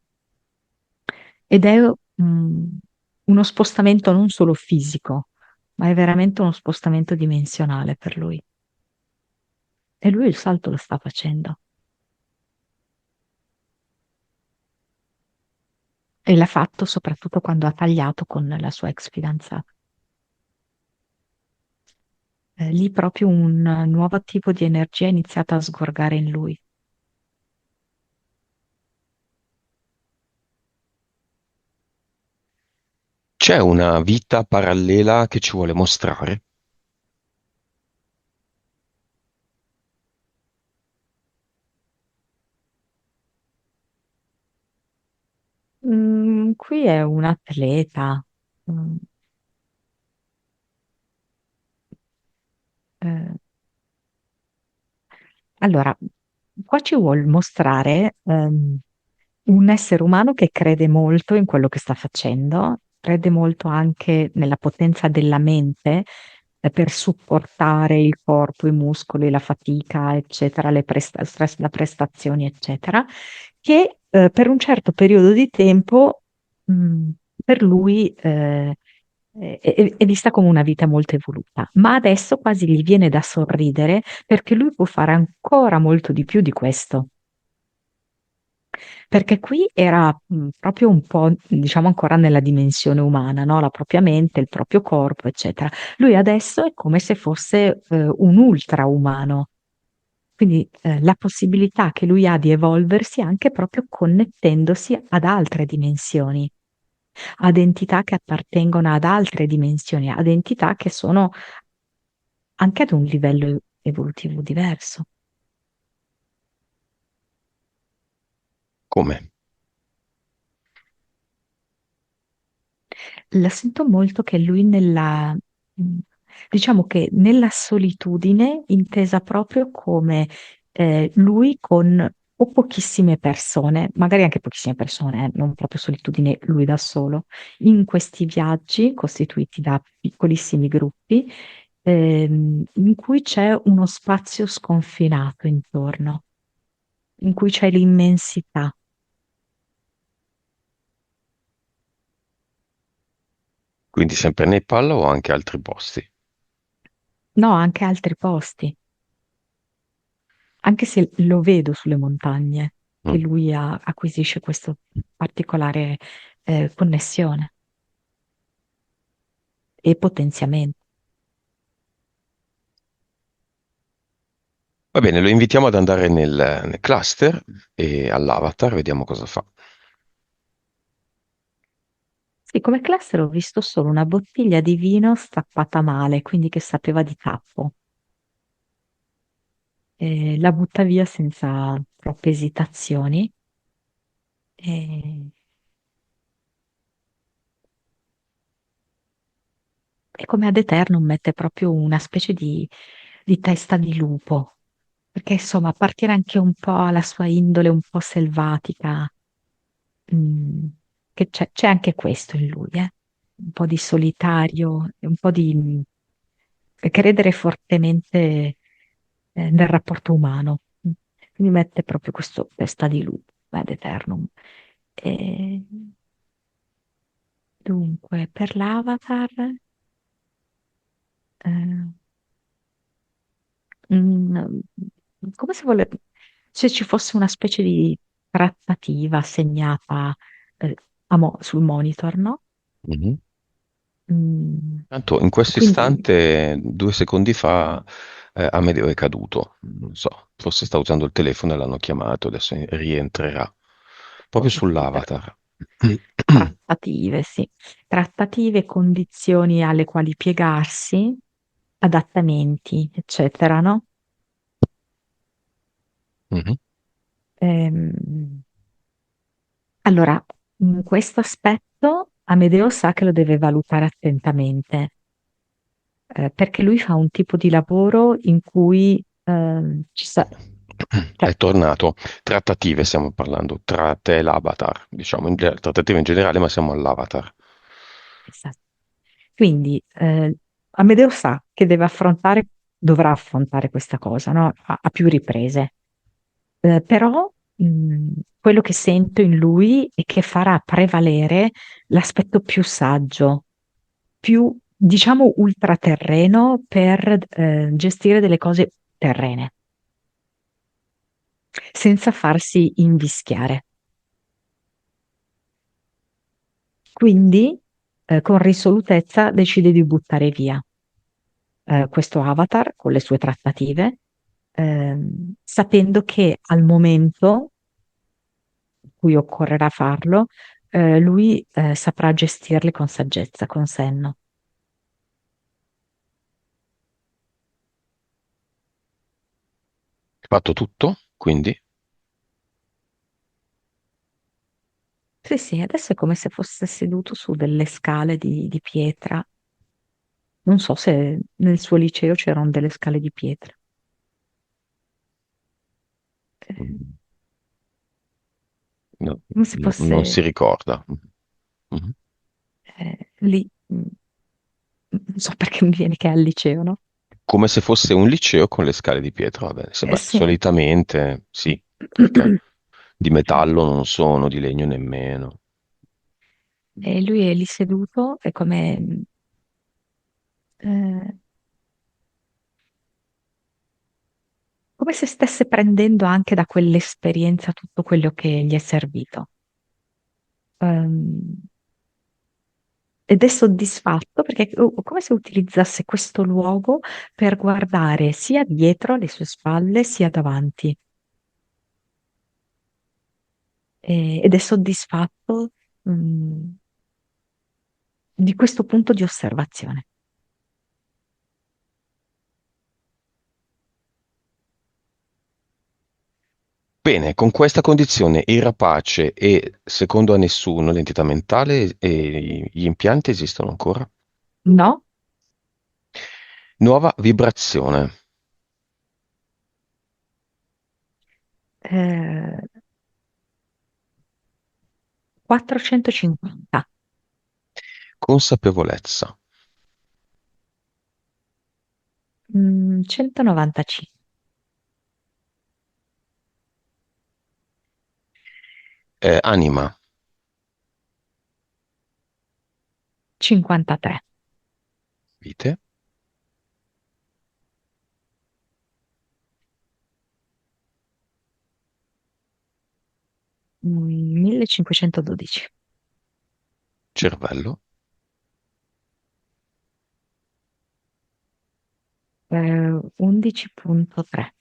ed è uno spostamento non solo fisico, ma è veramente uno spostamento dimensionale per lui. E lui il salto lo sta facendo. E l'ha fatto soprattutto quando ha tagliato con la sua ex fidanzata. Lì proprio un nuovo tipo di energia è iniziata a sgorgare in lui. C'è una vita parallela che ci vuole mostrare? Qui è un atleta. Mm, eh, allora, qua ci vuol mostrare un essere umano che crede molto in quello che sta facendo, crede molto anche nella potenza della mente per supportare il corpo, i muscoli, la fatica, eccetera, stress da prestazioni, eccetera, che per un certo periodo di tempo mh, per lui è vista come una vita molto evoluta, ma adesso quasi gli viene da sorridere perché lui può fare ancora molto di più di questo. Perché qui era proprio un po', diciamo, ancora nella dimensione umana, no? La propria mente, il proprio corpo, eccetera. Lui adesso è come se fosse un ultraumano. Quindi la possibilità che lui ha di evolversi anche proprio connettendosi ad altre dimensioni, ad entità che appartengono ad altre dimensioni, ad entità che sono anche ad un livello evolutivo diverso. Come? La sento molto che lui mh, diciamo che nella solitudine, intesa proprio come lui con o pochissime persone, magari anche pochissime persone, non proprio solitudine lui da solo, in questi viaggi costituiti da piccolissimi gruppi, in cui c'è uno spazio sconfinato intorno, in cui c'è l'immensità. Quindi sempre a Nepal o anche altri posti? No, anche altri posti. Anche se lo vedo sulle montagne, che Mm. lui acquisisce questa particolare connessione e potenziamento. Va bene, lo invitiamo ad andare nel cluster e all'avatar, vediamo cosa fa. Sì, come cluster ho visto solo una bottiglia di vino stappata male, quindi che sapeva di tappo. La butta via senza troppe esitazioni e, e come ad Eternum mette proprio una specie di testa di lupo, perché insomma appartiene anche un po' alla sua indole un po' selvatica. Mm, che c'è anche questo in lui, eh? Un po' di solitario, e un po' di credere fortemente nel rapporto umano. Quindi mette proprio questo testa di lupo, ad eternum. E dunque, per l'avatar, eh, mm, come se ci fosse una specie di trattativa segnata eh, sul monitor, no? Mhm. Mm, Tanto in questo quindi, istante, 2 secondi fa, Amedeo è caduto. Non so, forse sta usando il telefono e l'hanno chiamato, adesso rientrerà. Proprio forse sì, sull'avatar. trattative, sì. Trattative, condizioni alle quali piegarsi, adattamenti, eccetera, no? Mhm. Ehm, allora, in questo aspetto Amedeo sa che lo deve valutare attentamente, perché lui fa un tipo di lavoro in cui cioè, È tornato. Trattative stiamo parlando, tra te e l'avatar, diciamo, trattative in generale, ma siamo all'avatar. esatto. Quindi Amedeo sa che dovrà affrontare questa cosa, no? A più riprese. Però quello che sento in lui è che farà prevalere l'aspetto più saggio, più, diciamo, ultraterreno per gestire delle cose terrene, senza farsi invischiare. Quindi, con risolutezza, decide di buttare via questo avatar con le sue trattative, sapendo che al momento in cui occorrerà farlo, lui saprà gestirli con saggezza, con senno. Fatto tutto, quindi Sì, sì, adesso è come se fosse seduto su delle scale di pietra. Non so se nel suo liceo c'erano delle scale di pietra. mm, no, Come se non si fosse ricorda. Mhm. lì, non so perché mi viene che è al liceo, no? Come se fosse un liceo con le scale di pietra, va bene. Sì, beh, Sì. solitamente sì, perché di metallo non sono, di legno nemmeno. E lui è lì seduto, è eh, come se stesse prendendo anche da quell'esperienza tutto quello che gli è servito. Ehm, Ed è soddisfatto perché è come se utilizzasse questo luogo per guardare sia dietro alle sue spalle sia davanti. Ed è soddisfatto, mm, di questo punto di osservazione. Bene, con questa condizione il rapace e, secondo a nessuno, l'entità mentale e gli impianti esistono ancora? No? Nuova vibrazione. Eh, 450. Consapevolezza. 195. Anima. 53. Vite. 1512. Cervello. 11,3.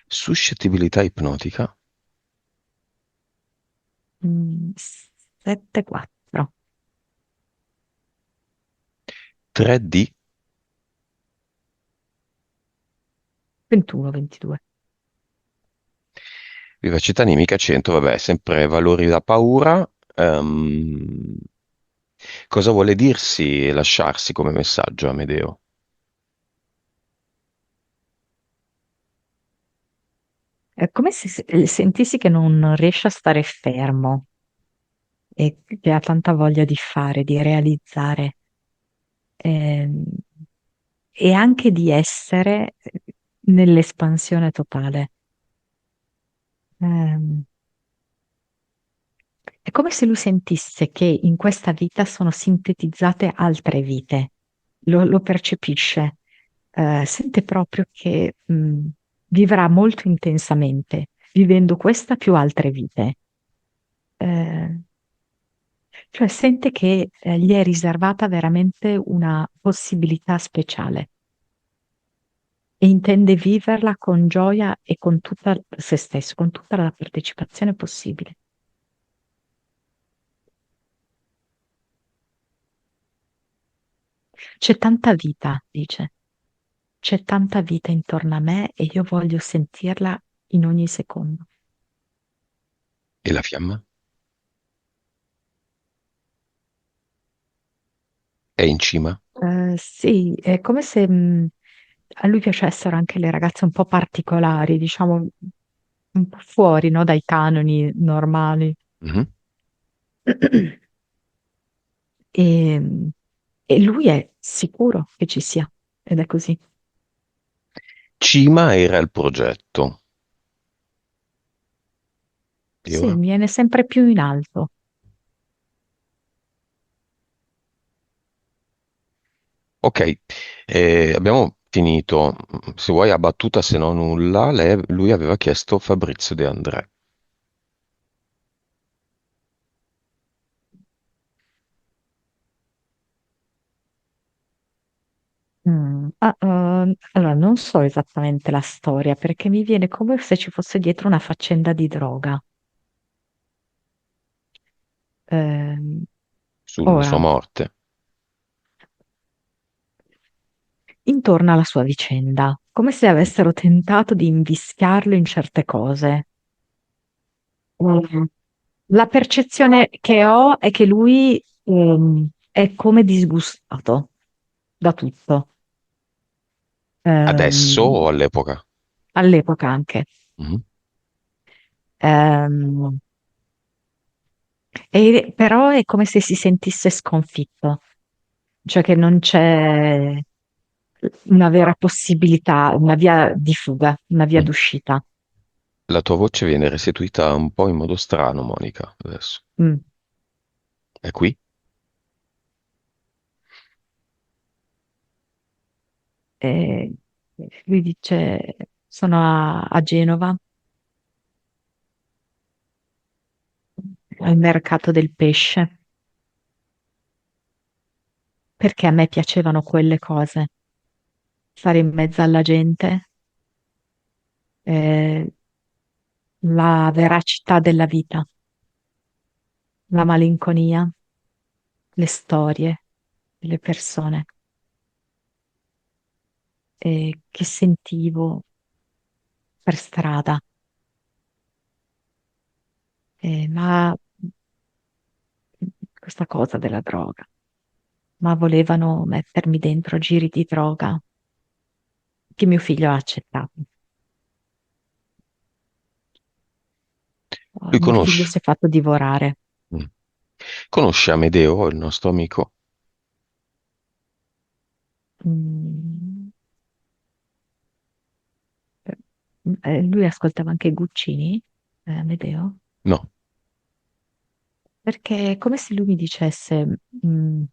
Suscettibilità ipnotica. 7,4. 3D. 21, 22. Vivacità animica 100, vabbè, sempre valori da paura. Cosa vuole dirsi e lasciarsi come messaggio, Amedeo? È come se sentissi che non riesce a stare fermo e che ha tanta voglia di fare, di realizzare, ehm, e anche di essere nell'espansione totale. Ehm, È come se lui sentisse che in questa vita sono sintetizzate altre vite, lo percepisce, sente proprio che vivrà molto intensamente, vivendo questa più altre vite. Eh, cioè sente che gli è riservata veramente una possibilità speciale e intende viverla con gioia e con tutta se stesso, con tutta la partecipazione possibile. C'è tanta vita, dice. C'è tanta vita intorno a me e io voglio sentirla in ogni secondo. E la fiamma? È in cima? Sì, è come se a lui piacessero anche le ragazze un po' particolari, diciamo un po' fuori, no, dai canoni normali. Mhm. E, e lui è sicuro che ci sia, ed è così. Cima era il progetto. E Sì, ora? viene sempre più in alto. Ok, abbiamo finito. Se vuoi a battuta, se no nulla, lui aveva chiesto Fabrizio De André. Allora, non so esattamente la storia perché mi viene come se ci fosse dietro una faccenda di droga. Ehm, sulla sua ora, morte. intorno alla sua vicenda, come se avessero tentato di invischiarlo in certe cose. Mm. La percezione che ho è che lui, è come disgustato da tutto. Adesso o Ehm, all'epoca? all'epoca anche. Mhm. Ehm, però è come se si sentisse sconfitto, cioè che non c'è una vera possibilità, una via di fuga, una via Mm. d'uscita. La tua voce viene restituita un po' in modo strano, Monica, adesso. Mm. È qui? E lui dice: Sono a Genova, al mercato del pesce, perché a me piacevano quelle cose, stare in mezzo alla gente, eh, la veracità della vita, la malinconia, le storie delle persone che sentivo per strada. Ma questa cosa della droga, ma volevano mettermi dentro giri di droga che mio figlio ha accettato. Lui Mio figlio conosce. si è fatto divorare. Mm. Conosce Amedeo, il nostro amico? Mm, lui ascoltava anche Guccini, Amedeo, No. perché è come se lui mi dicesse, mm,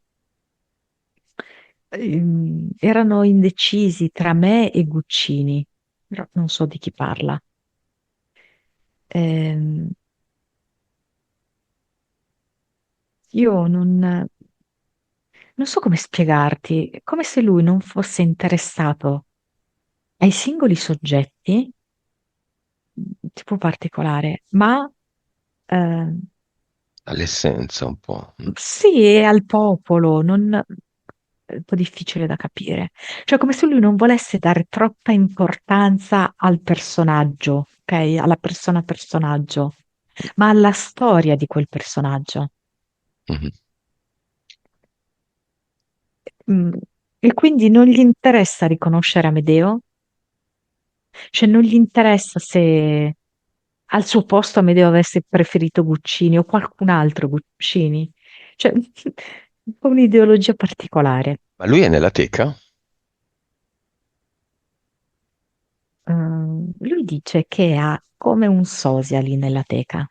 erano indecisi tra me e Guccini, però non so di chi parla. Ehm, io non so come spiegarti, è come se lui non fosse interessato ai singoli soggetti, tipo particolare, ma All'essenza un po'. Mm. sì, è al popolo, è un po' difficile da capire. Cioè, come se lui non volesse dare troppa importanza al personaggio, ok? Alla persona personaggio, ma alla storia di quel personaggio. Mhm. Mm, E quindi non gli interessa riconoscere Amedeo, cioè non gli interessa se al suo posto Amedeo avesse preferito Guccini o qualcun altro Guccini. Cioè, un po' un'ideologia particolare. Ma lui è nella teca Lui dice che ha come un sosia lì nella teca.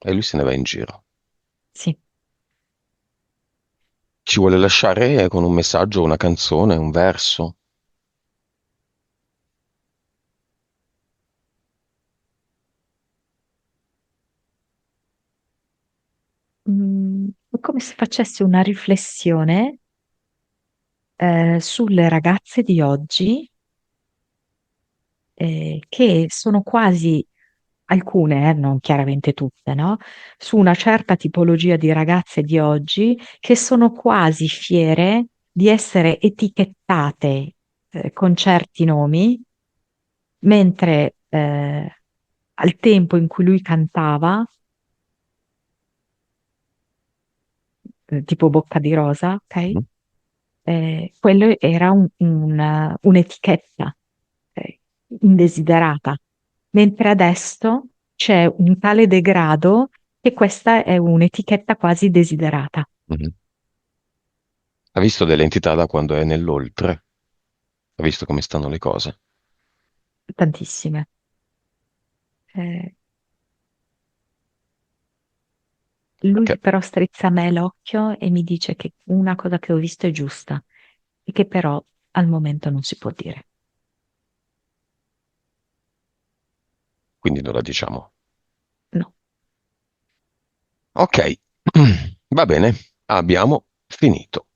e lui se ne va in giro. Sì. Ci vuole lasciare con un messaggio, una canzone, un verso. È come se facesse una riflessione sulle ragazze di oggi che sono quasi alcune, non chiaramente tutte, no? Su una certa tipologia di ragazze di oggi che sono quasi fiere di essere etichettate con certi nomi, mentre al tempo in cui lui cantava, tipo Bocca di Rosa, ok? Mhm. Quello era un'etichetta indesiderata, mentre adesso c'è un tale degrado che questa è un'etichetta quasi desiderata, Mhm. Ha visto delle entità da quando è nell'oltre? Ha visto come stanno le cose? tantissime. Eh, Lui Perché? però strizza a me l'occhio e mi dice che una cosa che ho visto è giusta e che però al momento non si può dire. Quindi non la diciamo. No. Ok, va bene, abbiamo finito.